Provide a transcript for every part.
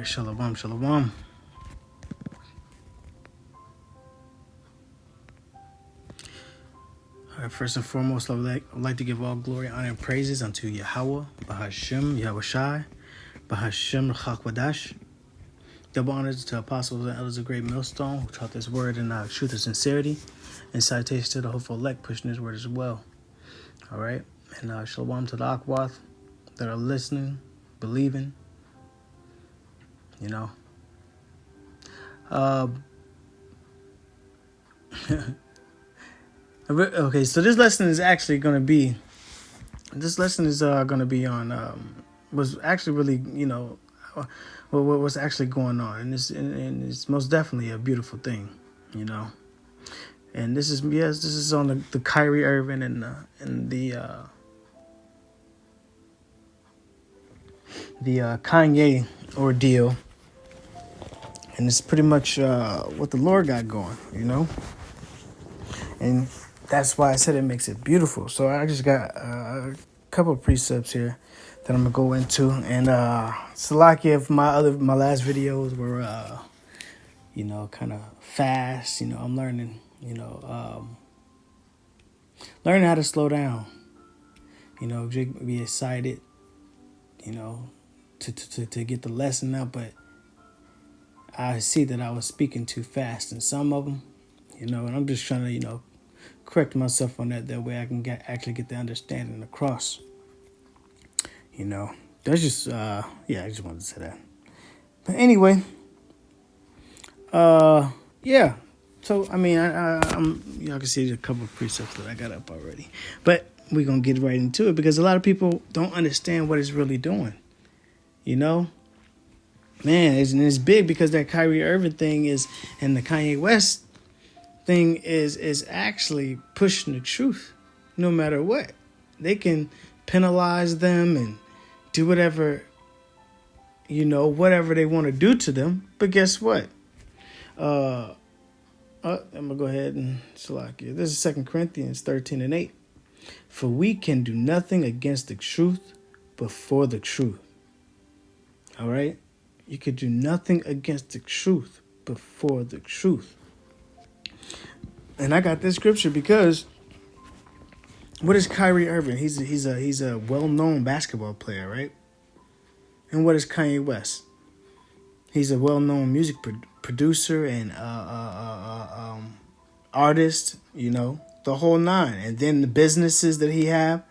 right, shalom, shalom. All right, first and foremost, I would like to give all glory, honor, and praises unto Yahweh, Bahashem, Yahweh Shai, Bahashem, Chakwadash. Double honors to apostles and elders of Great Millstone who taught this word in truth and sincerity, and citation to the hopeful elect pushing this word as well. All right, and shalom to the Akwath that are listening, believing, you know. Okay, so this lesson is actually going to be, on, was actually really, what's actually going on. And it's most definitely a beautiful thing, you know. And this is on the Kyrie Irving and the Kanye ordeal. And it's pretty much what the Lord got going, you know. And that's why I said it makes it beautiful. So I just got a couple of precepts here that I'm gonna go into. And Salachya, my last videos were kind of fast. You know, I'm learning. Learning how to slow down. You know, be excited. You know, to get the lesson out, but I see that I was speaking too fast in some of them. You know, and I'm just trying to, correct myself on that. That way I can actually get the understanding across. You know, that's just, I just wanted to say that. But anyway, yeah. So, I mean, I'm, y'all can see a couple of precepts that I got up already. But we're going to get right into it because a lot of people don't understand what it's really doing. You know? Man, it's big because that Kyrie Irving thing is, and the Kanye West thing is actually pushing the truth no matter what. They can penalize them and do whatever they want to do to them. But guess what? I'm going to go ahead and Salachya. This is 2 Corinthians 13:8. For we can do nothing against the truth but for the truth. All right? You could do nothing against the truth but for the truth. And I got this scripture because what is Kyrie Irving? He's a well-known basketball player, right? And what is Kanye West? He's a well-known music producer and artist, the whole nine. And then the businesses that he has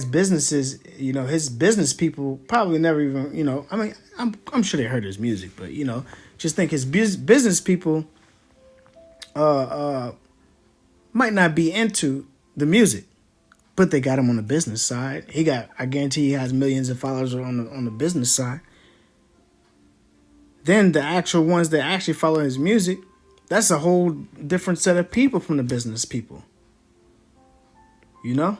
businesses, his business people probably never even, I'm sure they heard his music, but, just think his business people might not be into the music, but they got him on the business side. I guarantee he has millions of followers on the business side. Then the actual ones that actually follow his music, that's a whole different set of people from the business people. Then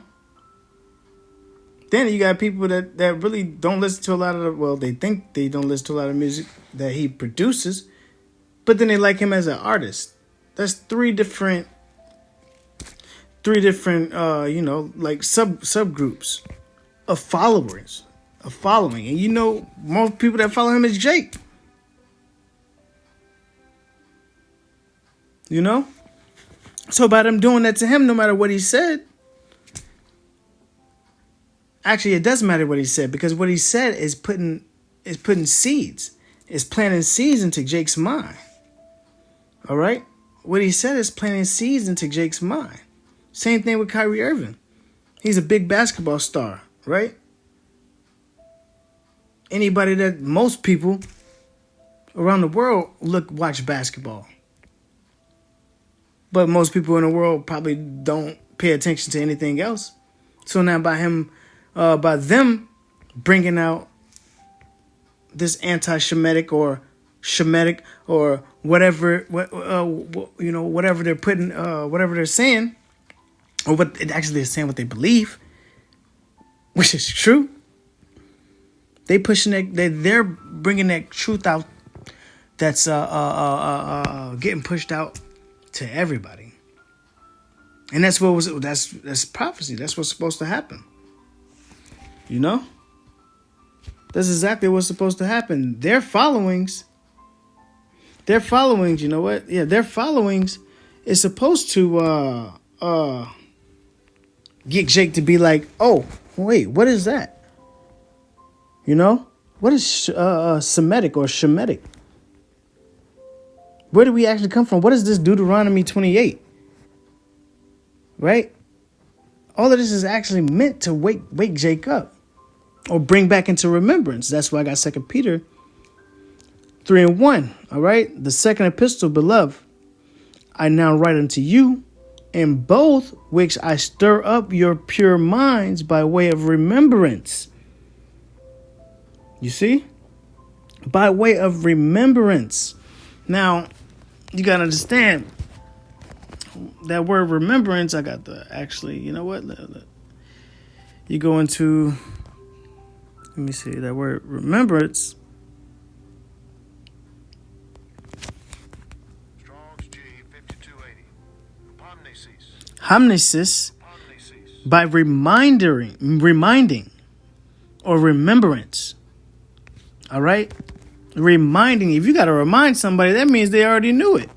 you got people that really don't listen to a lot of they think they don't listen to a lot of music that he produces, but then they like him as an artist. That's three different like subgroups of following. And most people that follow him is Jake. So by them doing that to him, no matter what he said, actually, it doesn't matter what he said, because what he said is putting seeds, is planting seeds into Jake's mind. All right? What he said is planting seeds into Jake's mind. Same thing with Kyrie Irving. He's a big basketball star, right? Most people around the world watch basketball. But most people in the world probably don't pay attention to anything else. So now by them bringing out this anti-Shemitic or Shemitic or whatever, whatever they're putting, whatever they're saying, or what actually they're saying, what they believe, which is true. They're bringing that truth out. That's getting pushed out to everybody, and that's prophecy. That's what's supposed to happen. That's exactly what's supposed to happen. Their followings, you know what? Yeah, their followings is supposed to get Jake to be like, oh, wait, what is that? You know? What is Semitic or Shemitic? Where do we actually come from? What is this Deuteronomy 28? Right? All of this is actually meant to wake Jake up or bring back into remembrance. That's why I got 2 Peter 3:1. All right? The second epistle, beloved, I now write unto you, in both which I stir up your pure minds by way of remembrance. You see? By way of remembrance. Now, you got to understand that word remembrance. I got the actually, you know what? You go into, let me see, that word remembrance. Strong's G 5280. Hamnesis, by reminding or remembrance. All right? Reminding. If you got to remind somebody, that means they already knew it.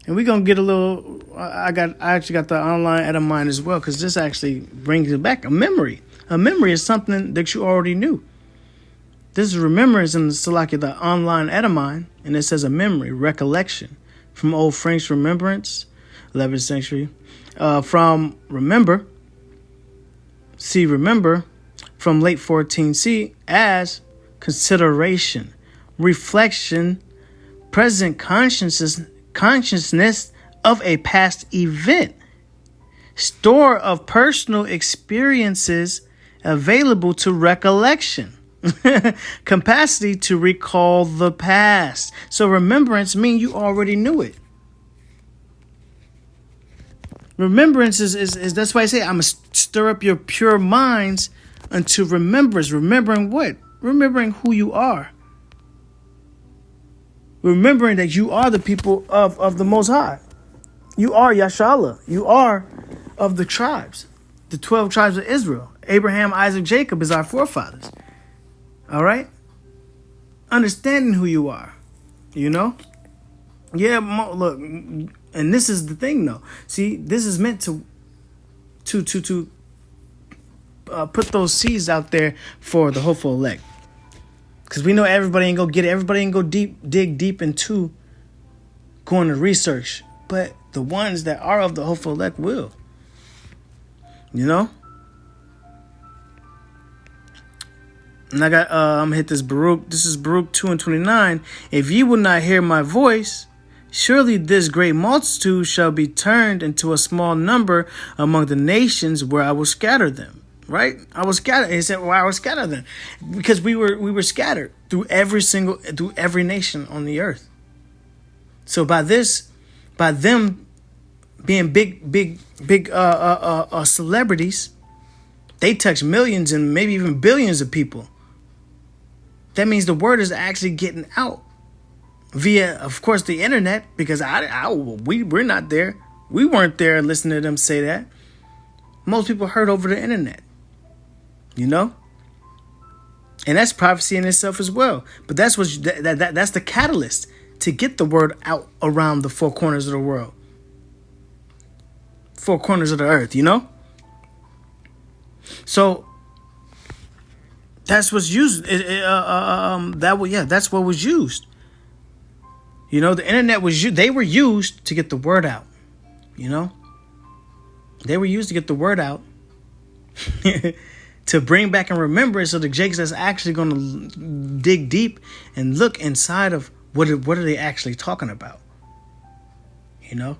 And we're going to get a little, I actually got the online edamine as well, because this actually brings it back. A memory. A memory is something that you already knew. This is remembrance in the Salachya, the online edamine, and it says a memory, recollection. From Old French remembrance, 11th century. From remember, see remember, from late 14C as consideration, reflection, present consciousness of a past event, store of personal experiences available to recollection, capacity to recall the past. So remembrance means you already knew it. Remembrance is that's why I say I'm going to stir up your pure minds unto remembrance. Remembering what? Remembering who you are. Remembering that you are the people of the Most High. You are Yashala. You are of the tribes. The 12 tribes of Israel. Abraham, Isaac, Jacob is our forefathers. All right? Understanding who you are. You know? Yeah, look. And this is the thing, though. See, this is meant to put those seeds out there for the hopeful elect. Because we know everybody ain't gonna get it. Everybody ain't gonna dig deep into going to research. But the ones that are of the hopeful elect will. You know? And I got, I'm gonna hit this Baruch. This is Baruch 2:29. If ye will not hear my voice, surely this great multitude shall be turned into a small number among the nations where I will scatter them. Right? I was scattered. He said, well, I was scattered then. Because we were scattered through every nation on the earth. So by them being big celebrities, they touch millions and maybe even billions of people. That means the word is actually getting out via, of course, the internet, because we're not there. We weren't there listening to them say that. Most people heard over the internet. You know? And that's prophecy in itself as well. But that's that's the catalyst to get the word out around the four corners of the world. Four corners of the earth, you know? So that's what's used. That's what was used. You know, the internet was used. They were used to get the word out. You know? They were used to get the word out. To bring back in remembrance of the Jakes that's actually going to dig deep and look inside of what are they actually talking about. You know?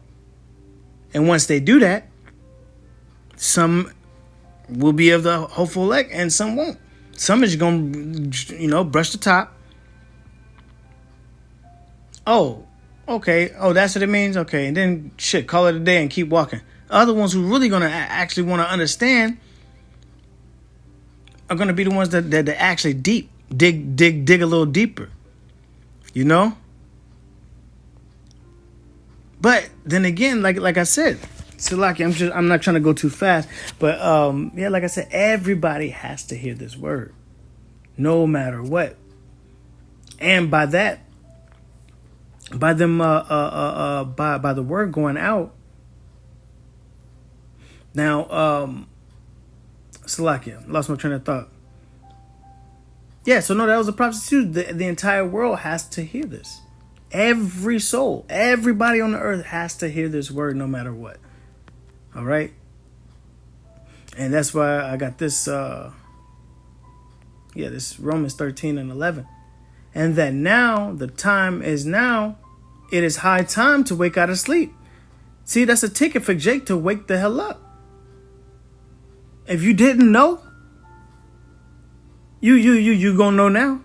And once they do that, some will be of the hopeful elect and some won't. Some is going to, brush the top. Oh, okay. Oh, that's what it means? Okay. And then, call it a day and keep walking. Other ones who really going to actually want to understand are going to be the ones that actually dig a little deeper, you know. But then again, like I said, Salachya, I'm not trying to go too fast, but like I said, everybody has to hear this word. no matter what. And by that, by them, by the word going out. Now, Salachya, lost my train of thought. Yeah, so no, that was a prophecy too. The entire world has to hear this. Every soul, everybody on the earth has to hear this word no matter what. All right? And that's why I got this, this Romans 13 and 11. And that now, the time is now, it is high time to wake out of sleep. See, that's a ticket for Jake to wake the hell up. If you didn't know, you gonna know now.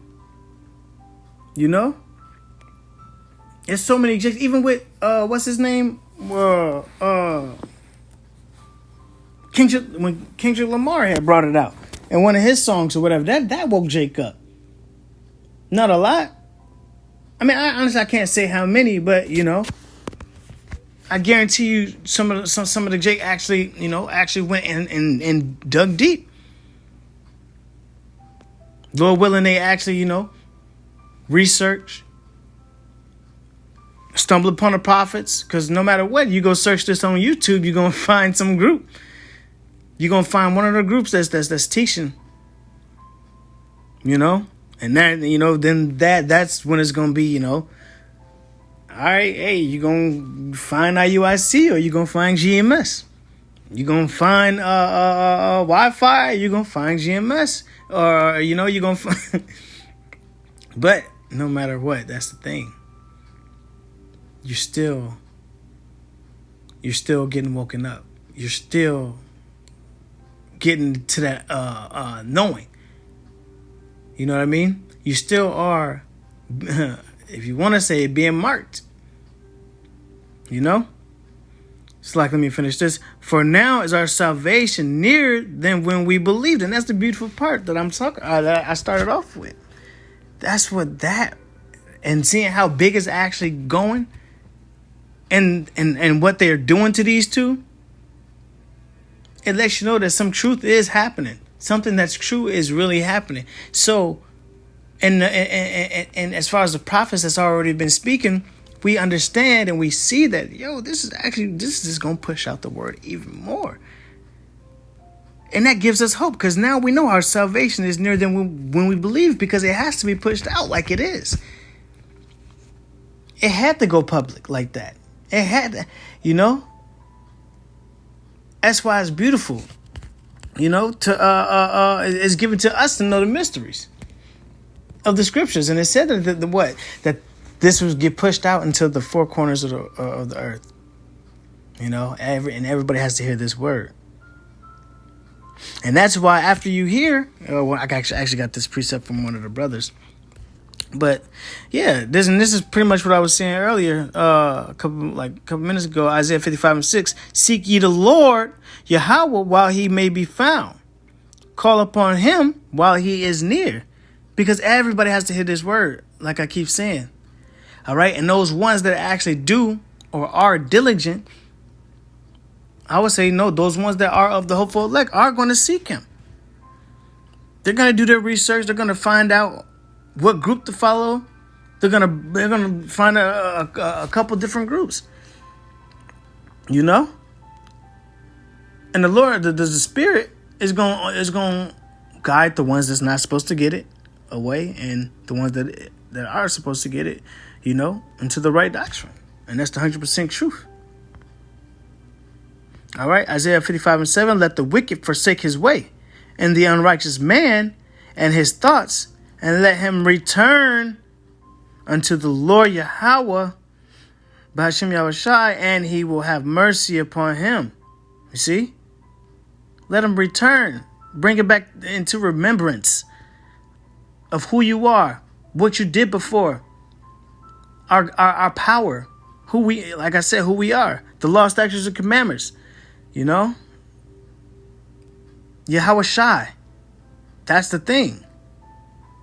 You know? There's so many Jakes, even with, what's his name? When Kendrick Lamar had brought it out. And one of his songs or whatever, that woke Jake up. Not a lot. I mean, I can't say how many, but, you know, I guarantee you some of the Jake actually went and dug deep. Lord willing, they actually, research, stumble upon the prophets, because no matter what, you go search this on YouTube, you're going to find some group. You're going to find one of the groups that's teaching, and that, then that's when it's going to be, all right, hey, you're going to find IUIC or you're going to find GMS. You're going to find Wi-Fi, you're going to find GMS, or, you're going to find... But no matter what, that's the thing. You're still getting woken up. You're still getting to that knowing. You know what I mean? You still are, if you want to say it, being marked. It's like, let me finish this. For now is our salvation nearer than when we believed. And that's the beautiful part that I started off with. That's what that, and seeing how big it's actually going, and what they're doing to these two, it lets you know that some truth is happening. Something that's true is really happening. So, and as far as the prophets that's already been speaking, we understand and we see that, this is going to push out the word even more. And that gives us hope, because now we know our salvation is nearer than when we believe, because it has to be pushed out like it is. It had to go public like that. It had to, That's why it's beautiful, it's given to us to know the mysteries of the scriptures. And it said that this would get pushed out into the four corners of the earth, and everybody has to hear this word. And that's why after you hear, I actually got this precept from one of the brothers. But yeah, this is pretty much what I was saying earlier, a couple minutes ago. Isaiah 55:6. Seek ye the Lord Yahweh while he may be found. Call upon him while he is near. Because everybody has to hear this word, like I keep saying. All right, and those ones that actually do or are diligent, I would say no, those ones that are of the hopeful elect are going to seek him. They're going to do their research. They're going to find out what group to follow. They're gonna find a couple different groups. And the Lord, the Spirit is going to guide the ones that's not supposed to get it away, and the ones that are supposed to get it, into the right doctrine. And that's the 100% truth. All right, Isaiah 55:7. Let the wicked forsake his way, and the unrighteous man and his thoughts, and let him return unto the Lord Yahweh, by Shem Yahushai, and he will have mercy upon him. You see? Let him return. Bring it back into remembrance of who you are, what you did before, our power, who we are, the law, statutes, and commandments. Yahushai. That's the thing.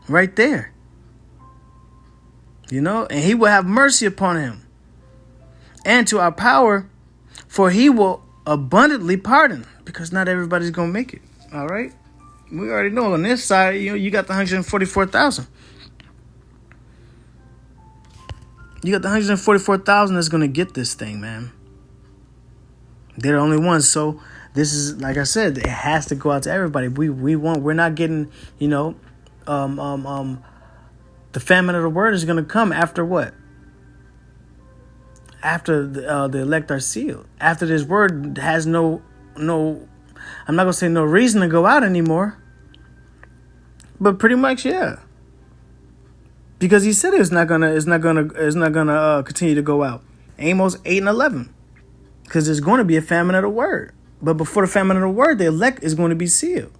Right there. And he will have mercy upon him. And to our power, for he will abundantly pardon. Because not everybody's going to make it. All right? We already know on this side, you got the 144,000. You got the 144,000 that's going to get this thing, man. They're the only ones. So this is, like I said, it has to go out to everybody. We're not getting, the famine of the word is going to come after what? After the elect are sealed. After this word has no, I'm not going to say no reason to go out anymore. But pretty much, yeah. Because he said it's not gonna continue to go out. Amos 8 and 11. Because there's going to be a famine of the word. But before the famine of the word, the elect is going to be sealed.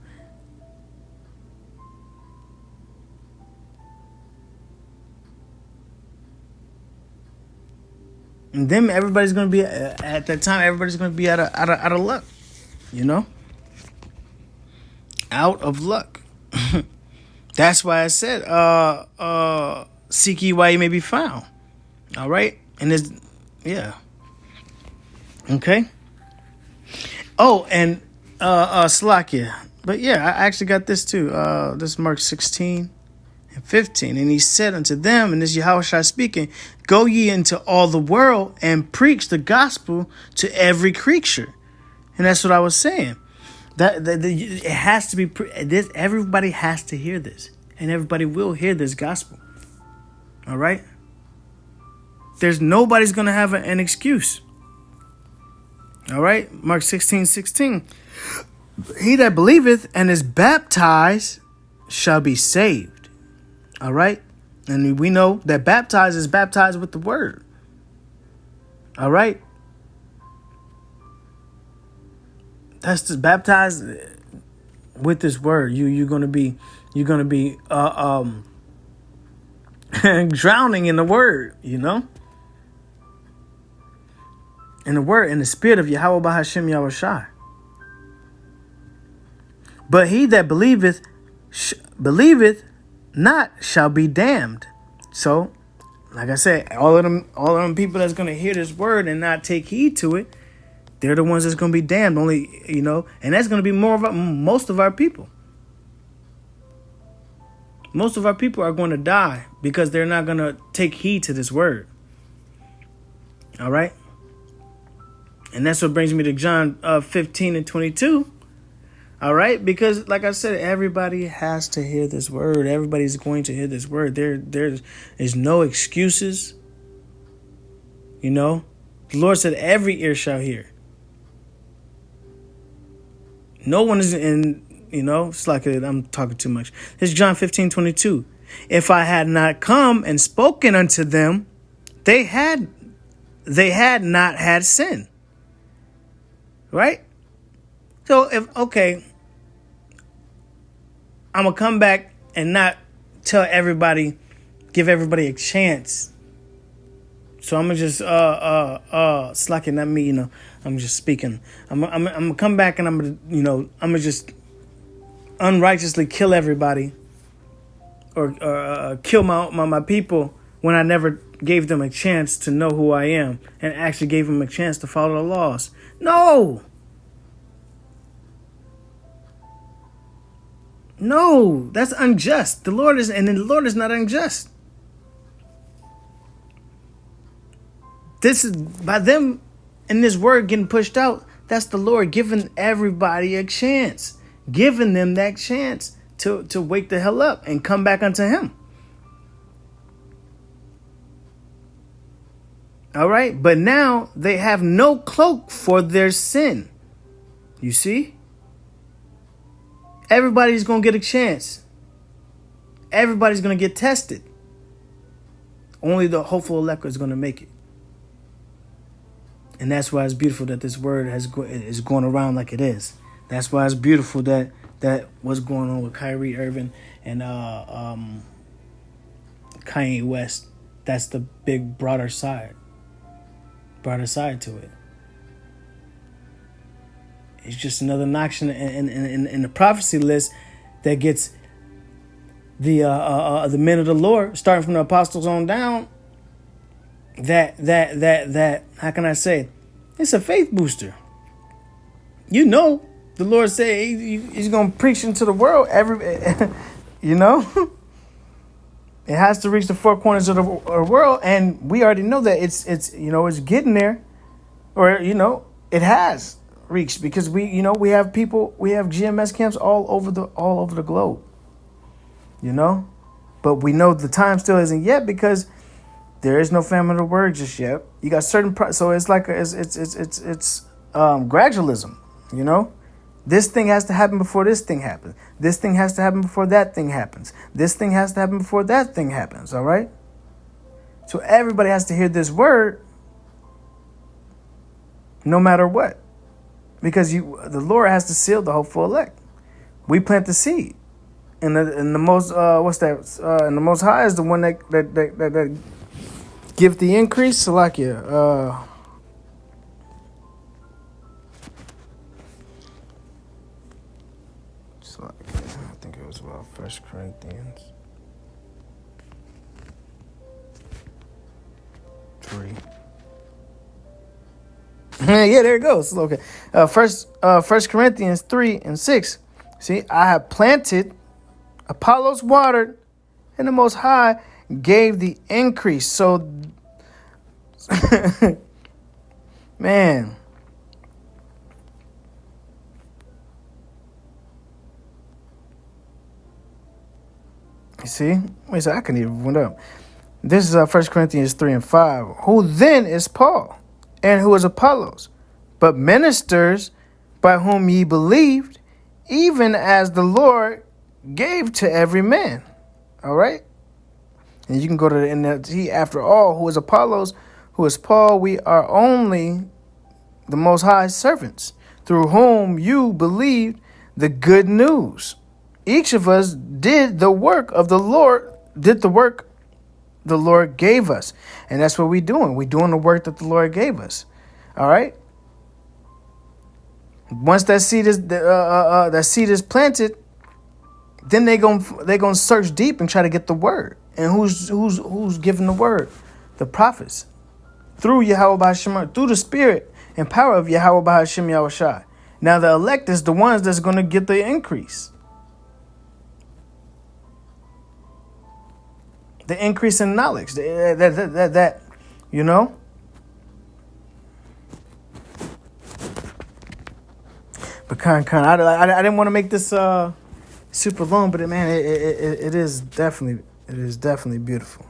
And then everybody's going to be, at that time, everybody's going to be out of luck. Out of luck. That's why I said, seek ye while ye may be found. All right? And it's, yeah. Okay. Oh, and Salachya. But yeah, I actually got this too. This is Mark 16 and 15. And he said unto them, and this is Yahushua speaking, go ye into all the world and preach the gospel to every creature. And that's what I was saying. That it has to be this. Everybody has to hear this, and everybody will hear this gospel. All right. There's nobody's gonna have an excuse. All right. Mark 16:16. He that believeth and is baptized shall be saved. All right. And we know that baptized is baptized with the word. All right. That's just baptized with this word. You're gonna be drowning in the word, in the word, in the spirit of Yahweh Bahashem Yahushai. But he that believeth not shall be damned. So, like I said, all of them people that's gonna hear this word and not take heed to it, they're the ones that's going to be damned. Only, and that's going to be most of our people. Most of our people are going to die because they're not going to take heed to this word. All right. And that's what brings me to John 15 and 22. All right. Because like I said, everybody has to hear this word. Everybody's going to hear this word. There is no excuses. The Lord said every ear shall hear. No one is in, it's like I'm talking too much. This is John 15:22. If I had not come and spoken unto them, they had not had sin. Right? So I'm going to come back and not tell everybody, give everybody a chance. So I'm going to just, Salachya, not me, I'm just speaking. I'm gonna come back and I'm gonna just unrighteously kill everybody or kill my people when I never gave them a chance to know who I am and actually gave them a chance to follow the laws. No, that's unjust. The Lord is not unjust. This is by them. And this word getting pushed out, that's the Lord giving everybody a chance. Giving them that chance to wake the hell up and come back unto him. All right? But now they have no cloak for their sin. You see? Everybody's going to get a chance. Everybody's going to get tested. Only the hopeful elect is going to make it. And that's why it's beautiful that this word is going around like it is. That's why it's beautiful that what's going on with Kyrie Irving and Kanye West. That's the big broader side to it. It's just another notch in the prophecy list that gets the men of the Lord, starting from the apostles on down. That how can I say? It's a faith booster. The Lord said he's going to preach into the world. You know, it has to reach the four corners of the world, and we already know that it's getting there, or it has reached, because we have GMS camps all over the globe. But we know the time still isn't yet, because there is no famine of the word just yet. You got certain so it's like it's gradualism. This thing has to happen before this thing happens. This thing has to happen before that thing happens. This thing has to happen before that thing happens. All right. So everybody has to hear this word, no matter what, because the Lord has to seal the hopeful elect. We plant the seed, and the most and the Most High is the one that give the increase. Salachya. I think it was about 1 Corinthians 3. Yeah, there it goes. Okay. First Corinthians 3 and 6. See, I have planted, Apollos watered, and the Most High gave the increase. So, man. You see? Wait, so I couldn't even went up. This is 1 Corinthians 3 and 5. Who then is Paul? And who is Apollos? But ministers by whom ye believed, even as the Lord gave to every man. All right? And you can go to the NLT. After all, who is Apollos? Who is Paul? We are only the Most High servants, through whom you believed the good news. Each of us did the work of the Lord, the Lord gave us. And that's what we're doing. We're doing the work that the Lord gave us. All right? Once that seed is planted, then they're gonna search deep and try to get the word. And who's giving the word? The prophets. Through Yahweh B'Hashem, through the spirit and power of Yahweh B'Hashem Yahushai. Now the elect is the ones that's gonna get the increase. The increase in knowledge, that But I didn't want to make this super long, but man, it is definitely beautiful.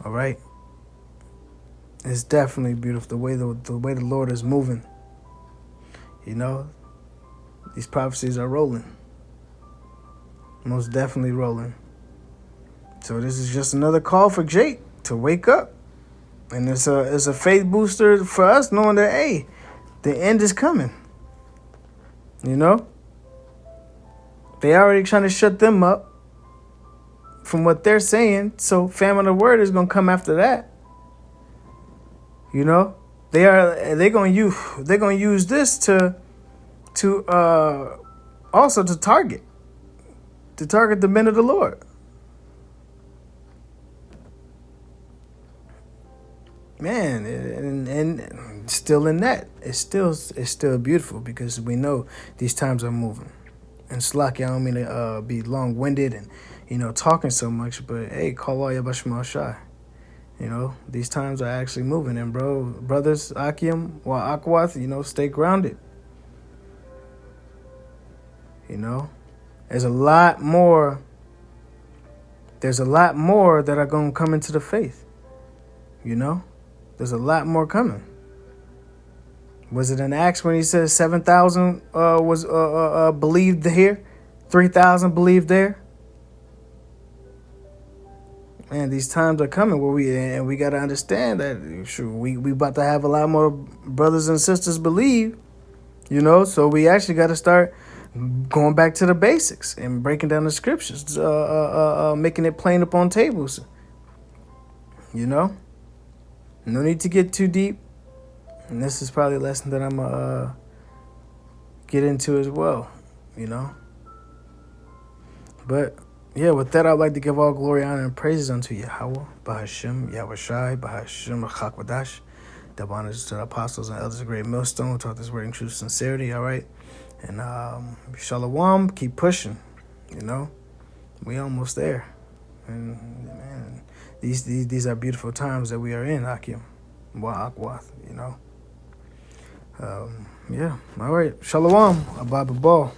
All right, it's definitely beautiful the way the Lord is moving. These prophecies are rolling, most definitely rolling. So this is just another call for Jake to wake up. And it's a faith booster for us, knowing that, hey, the end is coming. They already trying to shut them up from what they're saying. So famine of the word is going to come after that. They're going to use this to also to target the men of the Lord. Man, and still in that, it's still beautiful, because we know these times are moving. And Salachya, I don't mean to be long-winded and talking so much, but hey, call all Yabashma Shai. These times are actually moving, and brothers, Akim, wa Akwath, stay grounded. There's a lot more that are going to come into the faith. There's a lot more coming. Was it in Acts when he says 7,000 was believed here, 3,000 believed there? Man, these times are coming where we got to understand that we about to have a lot more brothers and sisters believe. So we actually got to start going back to the basics and breaking down the scriptures, making it plain up on tables. No need to get too deep. And this is probably a lesson that I'm going to get into as well, But, yeah, with that, I'd like to give all glory, honor, and praises unto Yahweh, B'Hashem, Yahushai, B'Hashem, Chakwadash. Double honors to the apostles and elders of Great Millstone who taught this word in true sincerity, all right? And Shalom, keep pushing. You know, we almost there. And man, these are beautiful times that we are in, Akim. Wa'akwath, you know. Yeah. All right. Shalom. Abba Ball.